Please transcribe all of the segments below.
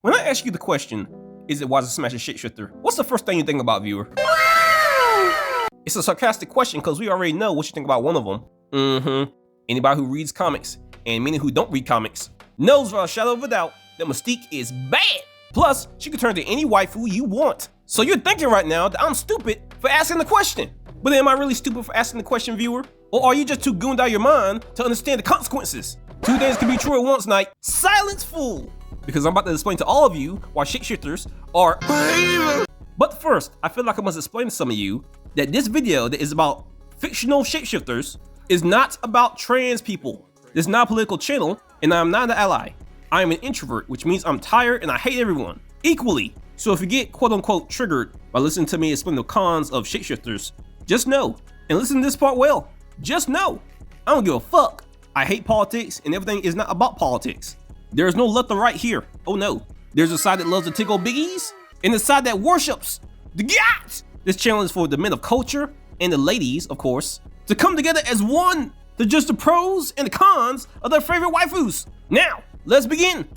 When I ask you the question, is it wise to smash a shapeshifter? What's the first thing you think about, viewer? It's a sarcastic question because we already know what you think about one of them. Anybody who reads comics, and many who don't read comics, knows without a shadow of a doubt that Mystique is bad. Plus, she can turn to any waifu you want. So you're thinking right now that I'm stupid for asking the question. But am I really stupid for asking the question, viewer? Or are you just too gooned out of your mind to understand the consequences? Two things can be true at once, Night. Silence, fool! Because I'm about to explain to all of you why shapeshifters are But first, I feel like I must explain to some of you that this video that is about fictional shapeshifters is not about trans people. This is not a political channel, and I'm not an ally. I am an introvert, which means I'm tired and I hate everyone equally. So if you get quote-unquote triggered by listening to me explain the cons of shapeshifters, just know, and listen to this part well, just know, I don't give a fuck. I hate politics, and everything is not about politics. There is no left or right here. Oh no. There's a side that loves to tickle biggies, and the side that worships the gods. This channel is for the men of culture, and the ladies, of course, to come together as one to judge the pros and the cons of their favorite waifus. Now, let's begin.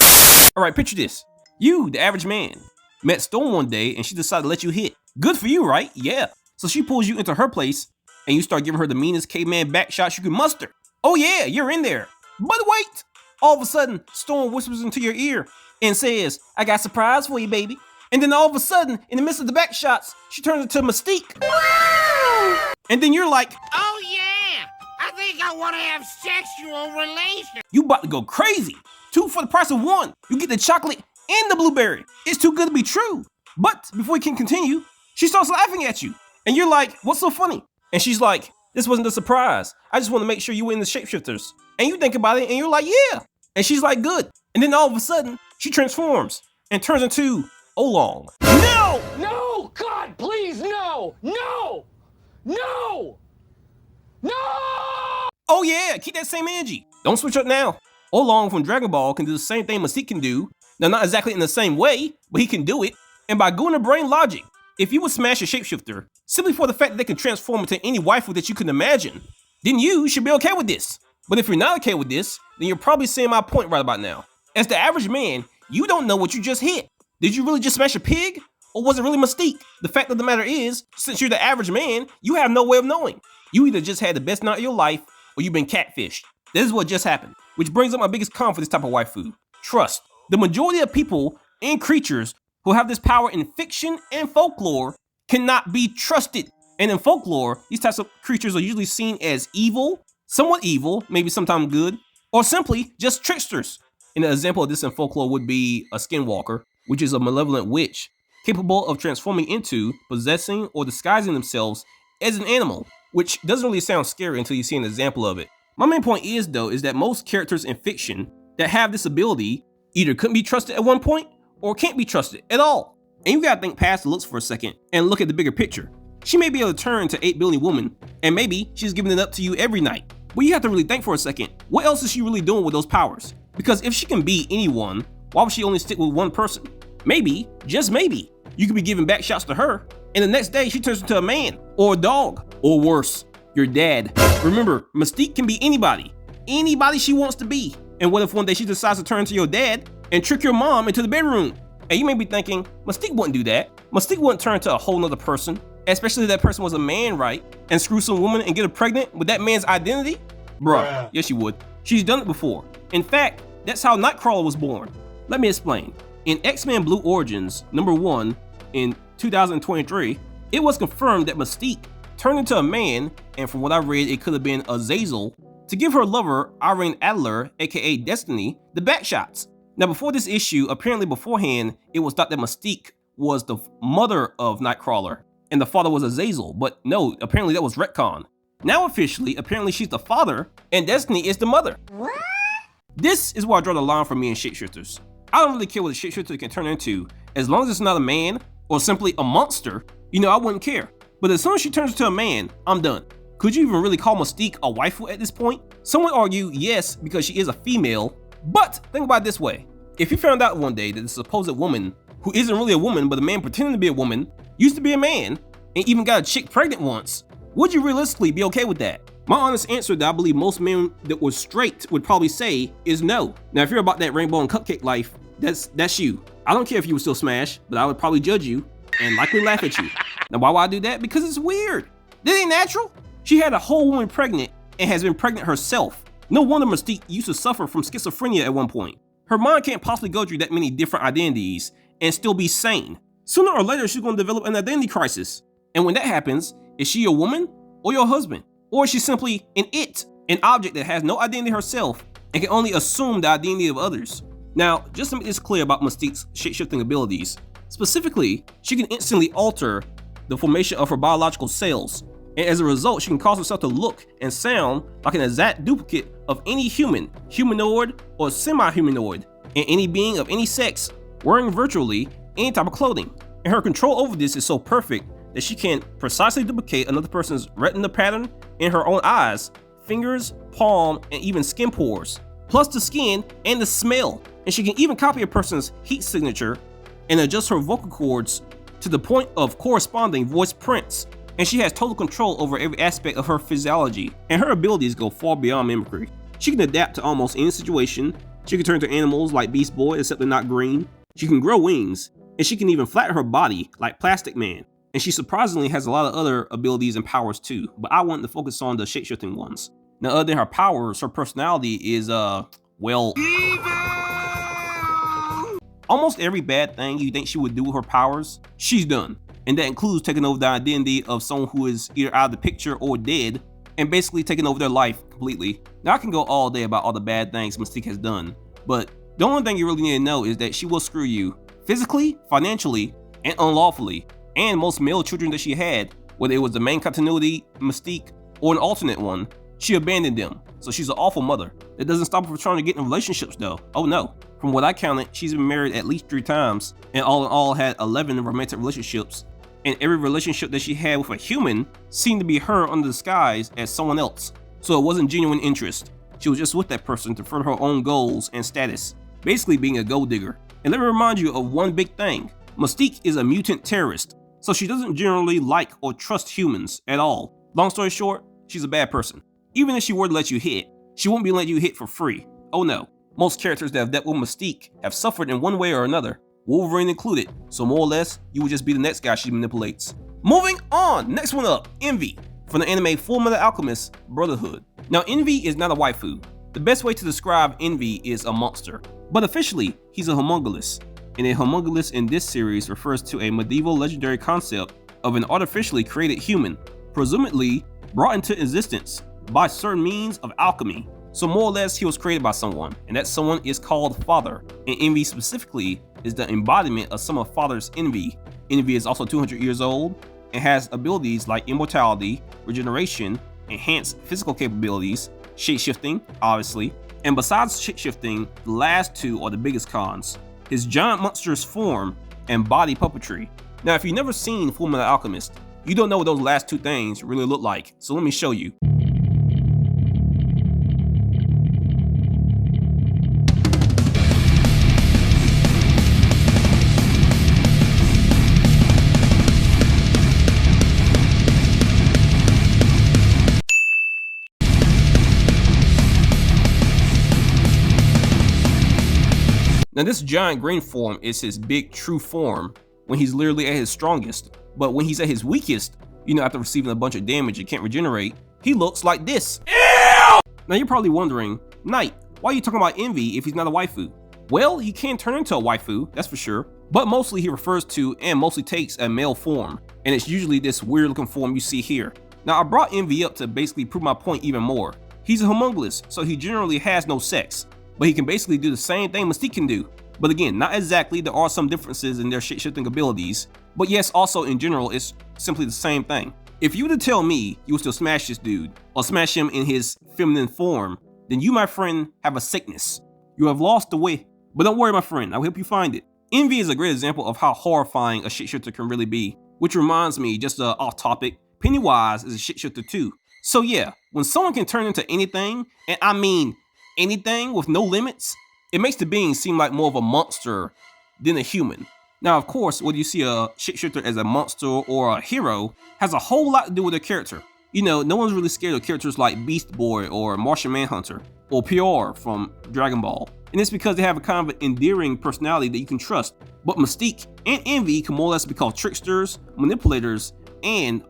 Alright, picture this. You, the average man, met Storm one day and she decided to let you hit. Good for you, right? Yeah. So she pulls you into her place and you start giving her the meanest caveman back shots you can muster. Oh yeah, you're in there. But wait! All of a sudden, Storm whispers into your ear and says, I got a surprise for you, baby. And then all of a sudden, in the midst of the back shots, she turns into Mystique. Wow! And then you're like, oh yeah, I think I want to have sexual relations. You about to go crazy. 2 for the price of 1. You get the chocolate and the blueberry. It's too good to be true. But before you can continue, she starts laughing at you. And you're like, what's so funny? And she's like, this wasn't a surprise. I just want to make sure you were in the shapeshifters. And you think about it and you're like, yeah. And she's like, good. And then all of a sudden, she transforms and turns into Oolong. No! No! God, please, no! No! No! No! Oh yeah, keep that same energy. Don't switch up now. Oolong from Dragon Ball can do the same thing Mystique can do. Now, not exactly in the same way, but he can do it. And by going to brain logic, if you would smash a shapeshifter simply for the fact that they can transform into any waifu that you can imagine, then you should be okay with this. But if you're not okay with this, then you're probably seeing my point right about now. As the average man, you don't know what you just hit. Did you really just smash a pig? Or was it really Mystique? The fact of the matter is, since you're the average man, you have no way of knowing. You either just had the best night of your life, or you've been catfished. This is what just happened. Which brings up my biggest con for this type of waifu. Trust. The majority of people and creatures who have this power in fiction and folklore cannot be trusted. And in folklore, these types of creatures are usually seen as evil, somewhat evil, maybe sometimes good, or simply just tricksters. An example of this in folklore would be a skinwalker, which is a malevolent witch, capable of transforming into, possessing, or disguising themselves as an animal, which doesn't really sound scary until you see an example of it. My main point is, though, is that most characters in fiction that have this ability either couldn't be trusted at one point, or can't be trusted at all. And you gotta think past the looks for a second, and look at the bigger picture. She may be able to turn to 8 billion women, and maybe she's giving it up to you every night. But you have to really think for a second, what else is she really doing with those powers? Because if she can be anyone, why would she only stick with one person? Maybe, just maybe, you could be giving back shots to her, and the next day she turns into a man, or a dog, or worse, your dad. Remember, Mystique can be anybody she wants to be. And what if one day she decides to turn into your dad and trick your mom into the bedroom? And you may be thinking, Mystique wouldn't do that. Mystique wouldn't turn into a whole nother person, especially if that person was a man, right? And screw some woman and get her pregnant with that man's identity? Bruh, yes she would. She's done it before. In fact, that's how Nightcrawler was born. Let me explain. In X-Men Blue Origins #1 in 2023, it was confirmed that Mystique turned into a man, and from what I read, it could have been Azazel, to give her lover, Irene Adler, aka Destiny, the backshots. Now before this issue, apparently beforehand, it was thought that Mystique was the mother of Nightcrawler, and the father was Azazel, but no, apparently that was retcon. Now officially, apparently she's the father, and Destiny is the mother. What? This is where I draw the line for me and shapeshifters. I don't really care what a shapeshifter can turn into, as long as it's not a man, or simply a monster, I wouldn't care. But as soon as she turns into a man, I'm done. Could you even really call Mystique a waifu at this point? Some would argue yes, because she is a female, but think about it this way. If you found out one day that the supposed woman, who isn't really a woman but a man pretending to be a woman, used to be a man, and even got a chick pregnant once, would you realistically be okay with that? My honest answer that I believe most men that were straight would probably say is no. Now if you're about that rainbow and cupcake life, that's you. I don't care if you would still smash, but I would probably judge you and likely laugh at you. Now why would I do that? Because it's weird. This ain't natural. She had a whole woman pregnant and has been pregnant herself. No wonder Mystique used to suffer from schizophrenia at one point. Her mind can't possibly go through that many different identities and still be sane. Sooner or later, she's going to develop an identity crisis. And when that happens, is she your woman or your husband? Or is she simply an object that has no identity herself and can only assume the identity of others? Now, just to make this clear about Mystique's shapeshifting abilities, specifically, she can instantly alter the formation of her biological cells, and as a result, she can cause herself to look and sound like an exact duplicate of any human, humanoid, or semi-humanoid, and any being of any sex, wearing virtually any type of clothing. And her control over this is so perfect that she can precisely duplicate another person's retina pattern in her own eyes, fingers, palm, and even skin pores, plus the skin and the smell. And she can even copy a person's heat signature and adjust her vocal cords to the point of corresponding voice prints. And she has total control over every aspect of her physiology, and her abilities go far beyond mimicry. She can adapt to almost any situation. She can turn to animals like Beast Boy, except they're not green. She can grow wings, and she can even flatten her body like Plastic Man. And she surprisingly has a lot of other abilities and powers too, but I wanted to focus on the shapeshifting ones. Now, other than her powers, her personality is, well, almost every bad thing you think she would do with her powers, she's done. And that includes taking over the identity of someone who is either out of the picture or dead, and basically taking over their life completely. Now, I can go all day about all the bad things Mystique has done, but the only thing you really need to know is that she will screw you physically, financially, and unlawfully. And most male children that she had, whether it was the main continuity Mystique or an alternate one, she abandoned them. So she's an awful mother. That doesn't stop her from trying to get in relationships though. Oh no. From what I counted, she's been married at least 3 times, and all in all had 11 romantic relationships. And every relationship that she had with a human seemed to be her under disguise as someone else. So it wasn't genuine interest. She was just with that person to further her own goals and status, basically being a gold digger. And let me remind you of one big thing. Mystique is a mutant terrorist, so she doesn't generally like or trust humans at all. Long story short, she's a bad person. Even if she were to let you hit, she won't be letting you hit for free. Oh no. Most characters that have dealt with Mystique have suffered in one way or another, Wolverine included, so more or less, you would just be the next guy she manipulates. Moving on, next one up, Envy, from the anime Fullmetal Alchemist Brotherhood. Now, Envy is not a waifu. The best way to describe Envy is a monster, but officially, he's a homunculus. And a homunculus in this series refers to a medieval legendary concept of an artificially created human, presumably brought into existence by certain means of alchemy. So more or less, he was created by someone, and that someone is called Father. And Envy specifically is the embodiment of some of Father's envy. Envy is also 200 years old and has abilities like immortality, regeneration, enhanced physical capabilities, shapeshifting, obviously. And besides shapeshifting, the last 2 are the biggest cons: his giant monstrous form and body puppetry. Now, if you've never seen Fullmetal Alchemist, you don't know what those last 2 things really look like, so let me show you. Now, this giant green form is his big true form when he's literally at his strongest, but when he's at his weakest, after receiving a bunch of damage and can't regenerate, he looks like this. Ew! Now you're probably wondering, Knight, why are you talking about Envy if he's not a waifu? Well, he can turn into a waifu, that's for sure, but mostly he refers to and mostly takes a male form, and it's usually this weird looking form you see here. Now, I brought Envy up to basically prove my point even more. He's a homunculus, so he generally has no sex, but he can basically do the same thing Mystique can do. But again, not exactly, there are some differences in their shapeshifting abilities, but yes, also in general, it's simply the same thing. If you were to tell me you would still smash this dude, or smash him in his feminine form, then you, my friend, have a sickness. You have lost the way. But don't worry, my friend, I will help you find it. Envy is a great example of how horrifying a shapeshifter can really be, which reminds me, just off topic, Pennywise is a shapeshifter too. So yeah, when someone can turn into anything, and I mean anything with no limits, it makes the being seem like more of a monster than a human. Now, of course, whether you see a shapeshifter as a monster or a hero has a whole lot to do with their character. You know, no one's really scared of characters like Beast Boy or Martian Manhunter or PR from Dragon Ball, and it's because they have a kind of endearing personality that you can trust. But Mystique and Envy can more or less be called tricksters, manipulators, and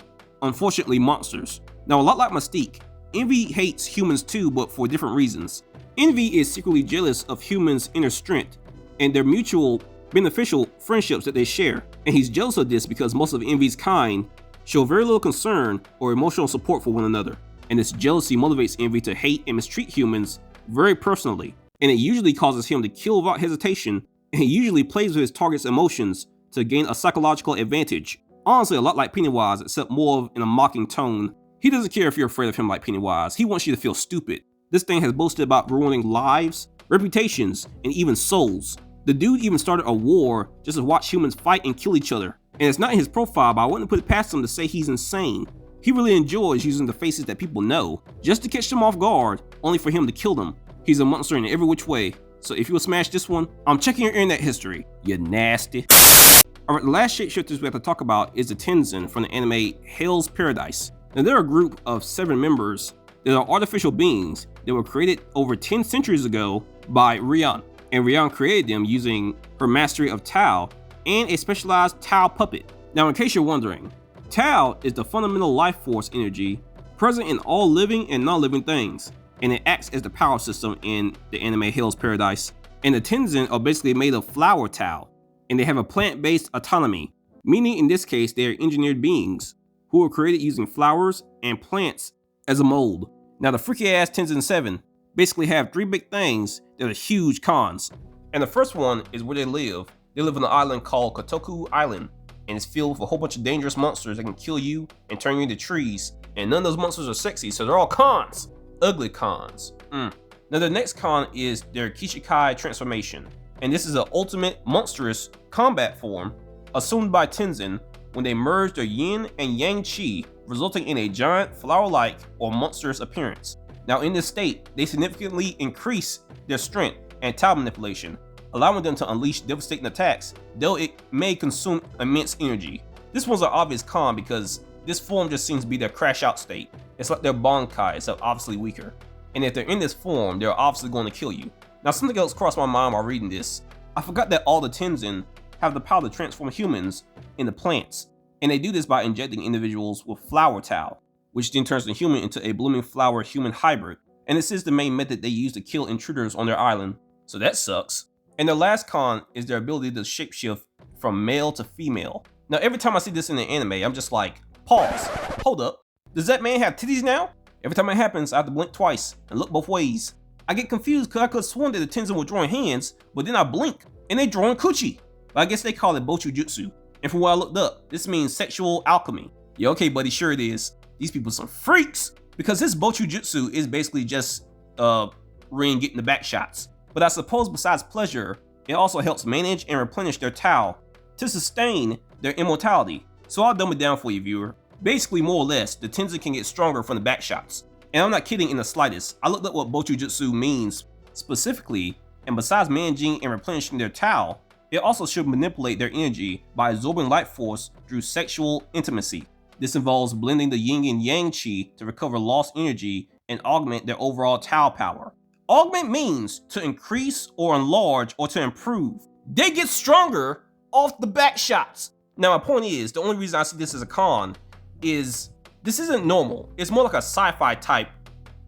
unfortunately monsters. Now, a lot like Mystique, Envy hates humans too, but for different reasons. Envy is secretly jealous of humans' inner strength and their mutual beneficial friendships that they share, and he's jealous of this because most of Envy's kind show very little concern or emotional support for one another, and this jealousy motivates Envy to hate and mistreat humans very personally, and it usually causes him to kill without hesitation, and he usually plays with his target's emotions to gain a psychological advantage. Honestly, a lot like Pennywise, except more of in a mocking tone. He doesn't care if you're afraid of him like Pennywise, he wants you to feel stupid. This thing has boasted about ruining lives, reputations, and even souls. The dude even started a war just to watch humans fight and kill each other. And it's not in his profile, but I wouldn't put it past him to say he's insane. He really enjoys using the faces that people know, just to catch them off guard, only for him to kill them. He's a monster in every which way, so if you will smash this one, I'm checking your internet history, you nasty. Alright, the last shapeshifters we have to talk about is the Tensen from the anime Hell's Paradise. Now they're a group of 7 members that are artificial beings that were created over 10 centuries ago by Rian. And Rian created them using her mastery of Tao and a specialized Tao puppet. Now, in case you're wondering, Tao is the fundamental life force energy present in all living and non-living things, and it acts as the power system in the anime Hell's Paradise. And the Tensen are basically made of flower Tao, and they have a plant-based autonomy, meaning in this case they are engineered beings who were created using flowers and plants as a mold. Now, the freaky-ass Tensen 7 basically have 3 big things that are huge cons. And the first one is where they live. They live on an island called Kotoku Island, and it's filled with a whole bunch of dangerous monsters that can kill you and turn you into trees. And none of those monsters are sexy, so they're all cons. Ugly cons. Now, the next con is their Kishikai transformation. And this is an ultimate monstrous combat form assumed by Tensen when they merge their yin and yang chi, resulting in a giant flower-like or monstrous appearance. Now, in this state, they significantly increase their strength and Tao manipulation, allowing them to unleash devastating attacks, though it may consume immense energy. This one's an obvious con because this form just seems to be their crash out state. It's like their Bankai, except obviously weaker. And if they're in this form, they're obviously going to kill you. Now, something else crossed my mind while reading this. I forgot that all the Tensen have the power to transform humans into plants, and they do this by injecting individuals with flower Tao, which then turns the human into a blooming flower human hybrid, and this is the main method they use to kill intruders on their island, so that sucks. And the last con is their ability to shapeshift from male to female. Now, every time I see this in the anime, I'm just like, pause, hold up, does that man have titties now? Every time it happens, I have to blink twice and look both ways. I get confused because I could have sworn that the Tensen were drawing hands, but then I blink and they drawing coochie. But I guess they call it Bochu Jutsu. And from what I looked up, this means sexual alchemy. Yeah, okay, buddy, sure it is. These people are some freaks, because this Bochu Jutsu is basically just Rin getting the back shots. But I suppose besides pleasure, it also helps manage and replenish their Tao to sustain their immortality. So I'll dumb it down for you, viewer. Basically, more or less, the Tensen can get stronger from the back shots. And I'm not kidding in the slightest. I looked up what Bochu Jutsu means specifically, and besides managing and replenishing their Tao, it also should manipulate their energy by absorbing life force through sexual intimacy. This involves blending the yin and yang chi to recover lost energy and augment their overall Tao power. Augment means to increase or enlarge or to improve. They get stronger off the back shots. Now, my point is, the only reason I see this as a con is this isn't normal. It's more like a sci-fi type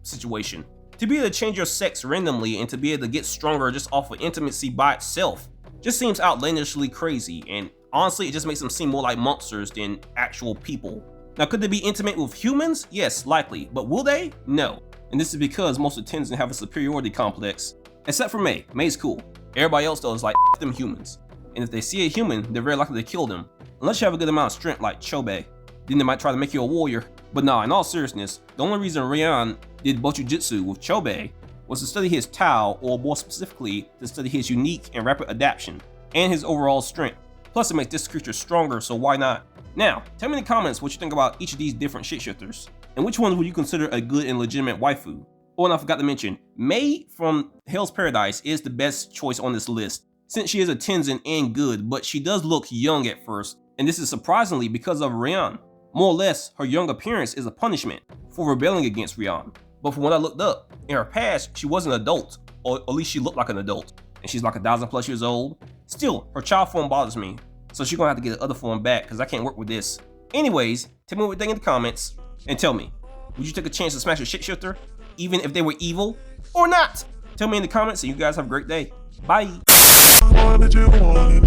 situation. To be able to change your sex randomly and to be able to get stronger just off of intimacy by itself just seems outlandishly crazy, and honestly, it just makes them seem more like monsters than actual people. Now, could they be intimate with humans? Yes, likely, but will they? No. And this is because most of the Tensen have a superiority complex, except for Mei. Mei's cool. Everybody else though is like, F them humans. And if they see a human, they're very likely to kill them, unless you have a good amount of strength like Chobe. Then they might try to make you a warrior. But nah, in all seriousness, the only reason Rian did Bochu Jutsu with Chobe was to study his Tao, or more specifically, to study his unique and rapid adaptation, and his overall strength. Plus, it makes this creature stronger, so why not? Now, tell me in the comments what you think about each of these different shapeshifters, and which ones would you consider a good and legitimate waifu? Oh, and I forgot to mention, Mei from Hell's Paradise is the best choice on this list, since she is a Tensen and good, but she does look young at first, and this is surprisingly because of Rian. More or less, her young appearance is a punishment for rebelling against Rion. But from what I looked up, in her past, she was an adult, or at least she looked like an adult, and she's like 1,000+ years old. Still, her child form bothers me, so she's gonna have to get the other form back because I can't work with this. Anyways, tell me what you think in the comments, and tell me, would you take a chance to smash a Shapeshifter, even if they were evil, or not? Tell me in the comments, and you guys have a great day. Bye! Why did you want it?